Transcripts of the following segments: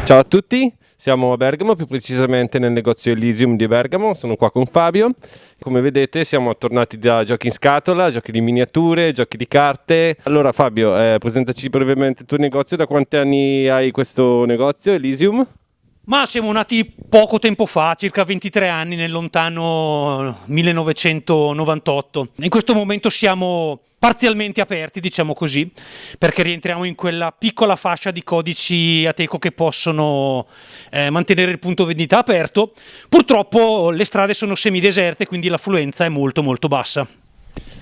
Ciao a tutti, siamo a Bergamo, più precisamente nel negozio Elysium di Bergamo, sono qua con Fabio. Come vedete siamo tornati da giochi in scatola, giochi di miniature, giochi di carte. Allora Fabio, presentaci brevemente il tuo negozio, da quanti anni hai questo negozio Elysium? Ma siamo nati poco tempo fa, circa 23 anni, nel lontano 1998. In questo momento siamo parzialmente aperti, diciamo così, perché rientriamo in quella piccola fascia di codici Ateco che possono mantenere il punto vendita aperto. Purtroppo le strade sono semideserte, quindi l'affluenza è molto molto bassa.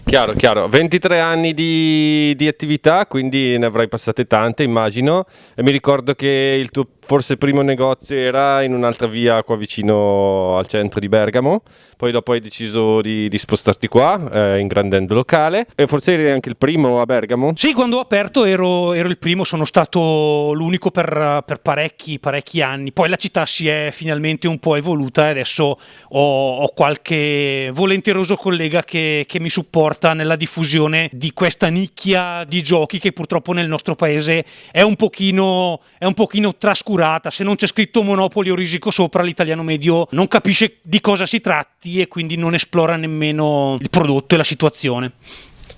Chiaro, chiaro. 23 anni di attività, quindi ne avrai passate tante, immagino. E mi ricordo che il tuo forse primo negozio era in un'altra via qua vicino al centro di Bergamo. Poi dopo hai deciso di spostarti qua, ingrandendo il locale. E forse eri anche il primo a Bergamo? Sì, quando ho aperto ero il primo, sono stato l'unico per parecchi anni. Poi la città si è finalmente un po' evoluta e adesso ho qualche volenteroso collega che mi supporta nella diffusione di questa nicchia di giochi che purtroppo nel nostro paese è un pochino trascurata. Se non c'è scritto Monopoli o Risico sopra, l'italiano medio non capisce di cosa si tratti e quindi non esplora nemmeno il prodotto e la situazione.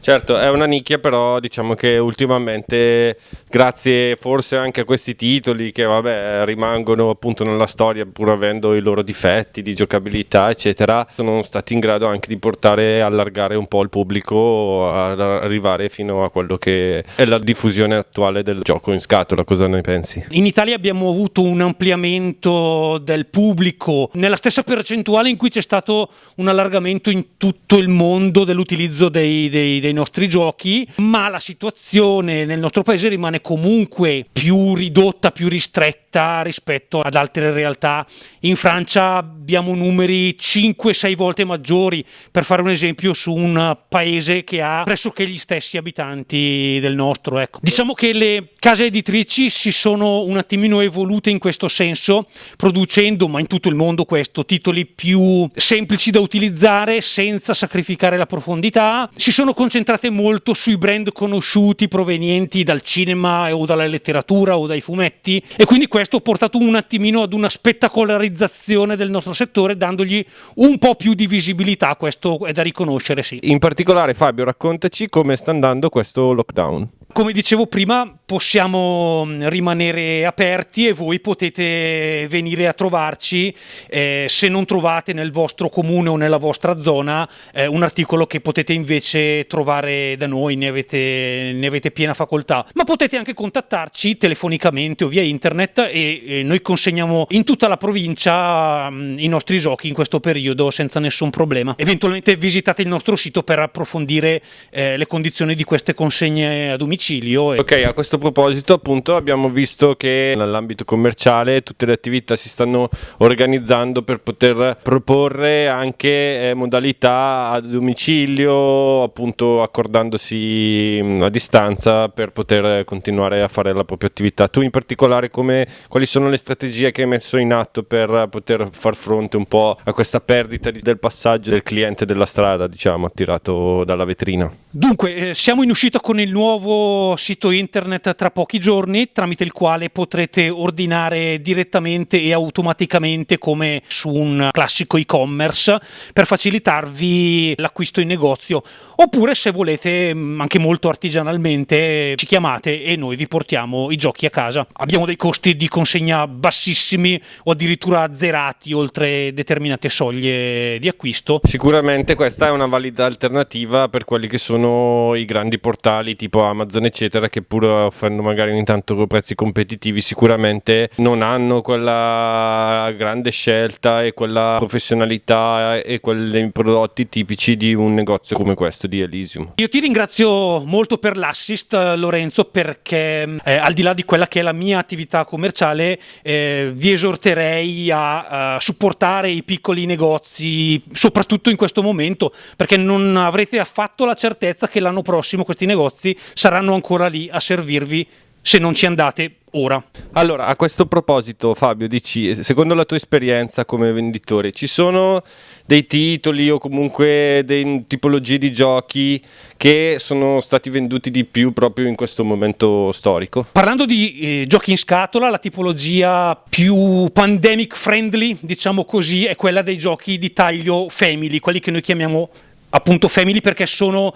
Certo, è una nicchia, però diciamo che ultimamente, grazie forse anche a questi titoli che vabbè rimangono appunto nella storia pur avendo i loro difetti di giocabilità eccetera, sono stati in grado anche di portare, allargare un po' il pubblico, ad arrivare fino a quello che è la diffusione attuale del gioco in scatola. Cosa ne pensi? In Italia abbiamo avuto un ampliamento del pubblico nella stessa percentuale in cui c'è stato un allargamento in tutto il mondo dell'utilizzo dei nostri giochi, ma la situazione nel nostro paese rimane comunque più ridotta, più ristretta rispetto ad altre realtà. In Francia abbiamo numeri 5-6 volte maggiori, per fare un esempio, su un paese che ha pressoché gli stessi abitanti del nostro. Ecco. Diciamo che le case editrici si sono un attimino evolute in questo senso, producendo, ma in tutto il mondo questo, titoli più semplici da utilizzare senza sacrificare la profondità. Si sono concentrate molto sui brand conosciuti provenienti dal cinema o dalla letteratura o dai fumetti, e quindi questo ha portato un attimino ad una spettacolarizzazione del nostro settore, dandogli un po' più di visibilità. Questo è da riconoscere, sì. In particolare Fabio, raccontaci come sta andando questo lockdown. Come dicevo prima, possiamo rimanere aperti e voi potete venire a trovarci se non trovate nel vostro comune o nella vostra zona un articolo che potete invece trovare da noi, ne avete piena facoltà. Ma potete anche contattarci telefonicamente o via internet e noi consegniamo in tutta la provincia i nostri giochi in questo periodo senza nessun problema. Eventualmente visitate il nostro sito per approfondire le condizioni di queste consegne a domicilio. Ok, a questo proposito appunto abbiamo visto che nell'ambito commerciale tutte le attività si stanno organizzando per poter proporre anche modalità a domicilio, appunto accordandosi a distanza per poter continuare a fare la propria attività. Tu in particolare quali sono le strategie che hai messo in atto per poter far fronte un po' a questa perdita del passaggio del cliente della strada, diciamo, attirato dalla vetrina? Dunque, siamo in uscita con il nuovo sito internet tra pochi giorni, tramite il quale potrete ordinare direttamente e automaticamente come su un classico e-commerce per facilitarvi l'acquisto in negozio. Oppure, se volete, anche molto artigianalmente, ci chiamate e noi vi portiamo i giochi a casa. Abbiamo dei costi di consegna bassissimi o addirittura azzerati oltre determinate soglie di acquisto. Sicuramente questa è una valida alternativa per quelli che sono i grandi portali tipo Amazon eccetera, che pur offrendo magari ogni tanto prezzi competitivi sicuramente non hanno quella grande scelta e quella professionalità e quei prodotti tipici di un negozio come questo di Elysium. Io ti ringrazio molto per l'assist, Lorenzo, perché al di là di quella che è la mia attività commerciale, vi esorterei a supportare i piccoli negozi, soprattutto in questo momento, perché non avrete affatto la certezza che l'anno prossimo questi negozi saranno ancora lì a servirvi se non ci andate ora. Allora, a questo proposito, Fabio, dici, secondo la tua esperienza come venditore, ci sono dei titoli o comunque dei tipologie di giochi che sono stati venduti di più proprio in questo momento storico? Parlando di giochi in scatola, la tipologia più pandemic friendly, diciamo così, è quella dei giochi di taglio family, quelli che noi chiamiamo appunto family, perché sono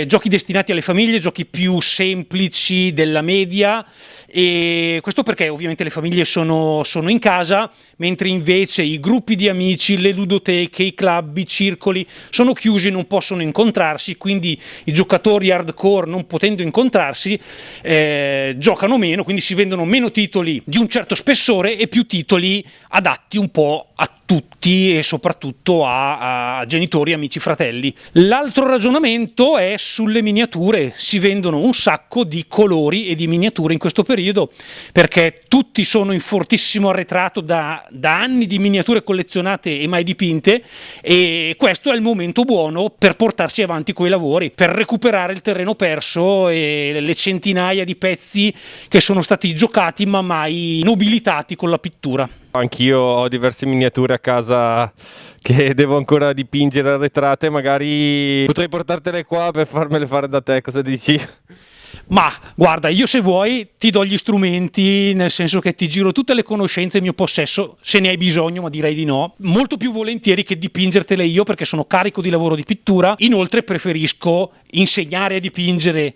giochi destinati alle famiglie, giochi più semplici della media, e questo perché ovviamente le famiglie sono in casa, mentre invece i gruppi di amici, le ludoteche, i club, i circoli sono chiusi, non possono incontrarsi, quindi i giocatori hardcore, non potendo incontrarsi, giocano meno, quindi si vendono meno titoli di un certo spessore e più titoli adatti un po' a tutti e soprattutto a genitori, amici, fratelli. L'altro ragionamento è sulle miniature. Si vendono un sacco di colori e di miniature in questo periodo, perché tutti sono in fortissimo arretrato da anni di miniature collezionate e mai dipinte, e questo è il momento buono per portarsi avanti quei lavori, per recuperare il terreno perso e le centinaia di pezzi che sono stati giocati ma mai nobilitati con la pittura. Anch'io ho diverse miniature a casa che devo ancora dipingere arretrate, magari potrei portartele qua per farmele fare da te, cosa dici? Ma guarda, io se vuoi ti do gli strumenti, nel senso che ti giro tutte le conoscenze in mio possesso, se ne hai bisogno, ma direi di no. Molto più volentieri che dipingertele io, perché sono carico di lavoro di pittura. Inoltre preferisco insegnare a dipingere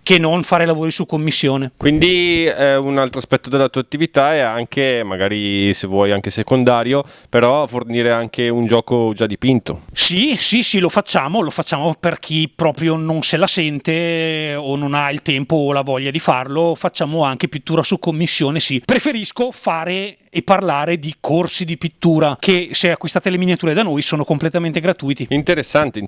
che non fare lavori su commissione. Quindi un altro aspetto della tua attività è anche, magari se vuoi anche secondario, però fornire anche un gioco già dipinto. Sì, lo facciamo per chi proprio non se la sente o non ha il tempo o la voglia di farlo, facciamo anche pittura su commissione, sì. Preferisco fare e parlare di corsi di pittura che, se acquistate le miniature da noi, sono completamente gratuiti. Interessante.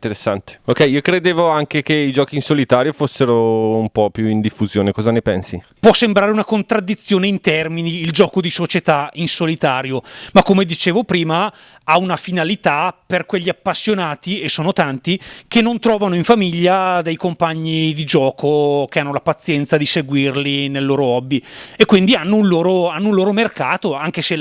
Ok, io credevo anche che i giochi in solitario fossero un po' più in diffusione, cosa ne pensi? Può sembrare una contraddizione in termini il gioco di società in solitario, ma come dicevo prima ha una finalità per quegli appassionati, e sono tanti, che non trovano in famiglia dei compagni di gioco che hanno la pazienza di seguirli nel loro hobby, e quindi hanno un loro mercato, anche se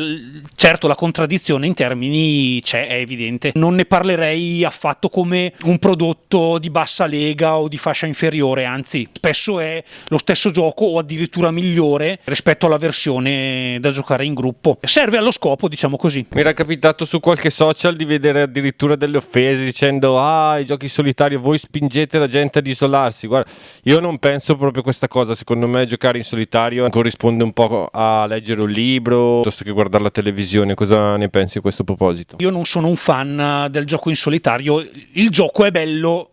certo la contraddizione in termini c'è, è evidente. Non ne parlerei affatto come un prodotto di bassa lega o di fascia inferiore, anzi spesso è lo stesso gioco o addirittura migliore rispetto alla versione da giocare in gruppo. Serve allo scopo, diciamo così. Mi era capitato su qualche social di vedere addirittura delle offese dicendo i giochi solitari, voi spingete la gente ad isolarsi. Guarda, io non penso proprio questa cosa. Secondo me giocare in solitario corrisponde un po' a leggere un libro piuttosto che guardare la televisione. Cosa ne pensi a questo proposito? Io non sono un fan del gioco in solitario. Il gioco è bello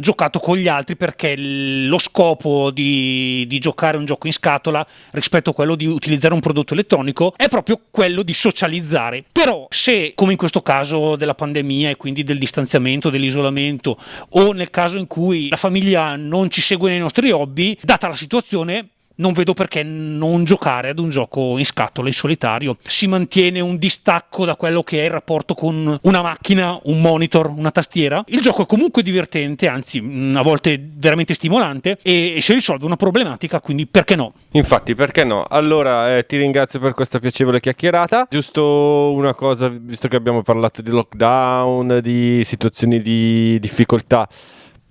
giocato con gli altri, perché lo scopo di giocare un gioco in scatola rispetto a quello di utilizzare un prodotto elettronico è proprio quello di socializzare. Però se, come in questo caso della pandemia e quindi del distanziamento, dell'isolamento, o nel caso in cui la famiglia non ci segue nei nostri hobby, data la situazione, non vedo perché non giocare ad un gioco in scatola, in solitario. Si mantiene un distacco da quello che è il rapporto con una macchina, un monitor, una tastiera. Il gioco è comunque divertente, anzi a volte veramente stimolante, e si risolve una problematica, quindi perché no? Infatti, perché no? Allora, ti ringrazio per questa piacevole chiacchierata. Giusto una cosa, visto che abbiamo parlato di lockdown, di situazioni di difficoltà,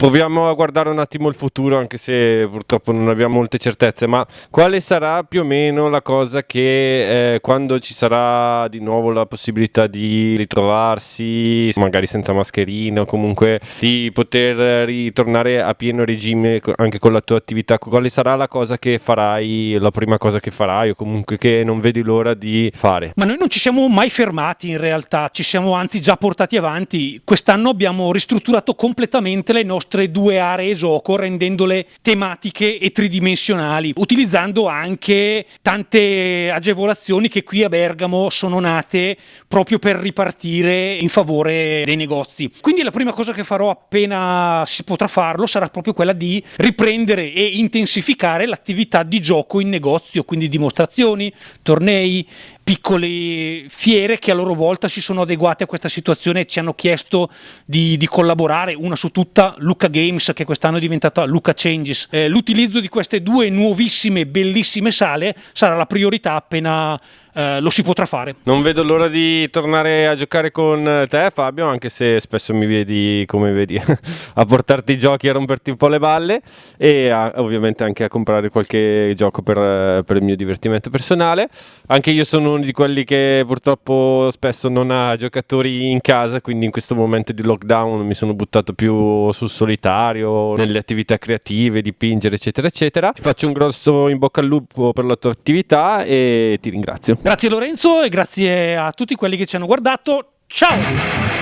proviamo a guardare un attimo il futuro, anche se purtroppo non abbiamo molte certezze, ma quale sarà più o meno la cosa che quando ci sarà di nuovo la possibilità di ritrovarsi, magari senza mascherina, o comunque di poter ritornare a pieno regime anche con la tua attività, quale sarà la cosa che farai, la prima cosa che farai, o comunque che non vedi l'ora di fare? Ma noi non ci siamo mai fermati, in realtà ci siamo anzi già portati avanti. Quest'anno abbiamo ristrutturato completamente le nostre 2 aree gioco, rendendole tematiche e tridimensionali, utilizzando anche tante agevolazioni che qui a Bergamo sono nate proprio per ripartire in favore dei negozi. Quindi la prima cosa che farò appena si potrà farlo sarà proprio quella di riprendere e intensificare l'attività di gioco in negozio, quindi dimostrazioni, tornei, piccole fiere che a loro volta si sono adeguate a questa situazione e ci hanno chiesto di collaborare, una su tutta Lucca Games, che quest'anno è diventata Lucca Changes. L'utilizzo di queste due nuovissime, bellissime sale sarà la priorità appena lo si potrà fare. Non vedo l'ora di tornare a giocare con te, Fabio, anche se spesso mi vedi, come vedi, a portarti i giochi, a romperti un po' le balle e ovviamente anche a comprare qualche gioco per il mio divertimento personale. Anche io sono uno di quelli che purtroppo spesso non ha giocatori in casa, quindi in questo momento di lockdown mi sono buttato più sul solitario, nelle attività creative, dipingere, eccetera, eccetera. Ti faccio un grosso in bocca al lupo per la tua attività e ti ringrazio. Grazie Lorenzo e grazie a tutti quelli che ci hanno guardato. Ciao!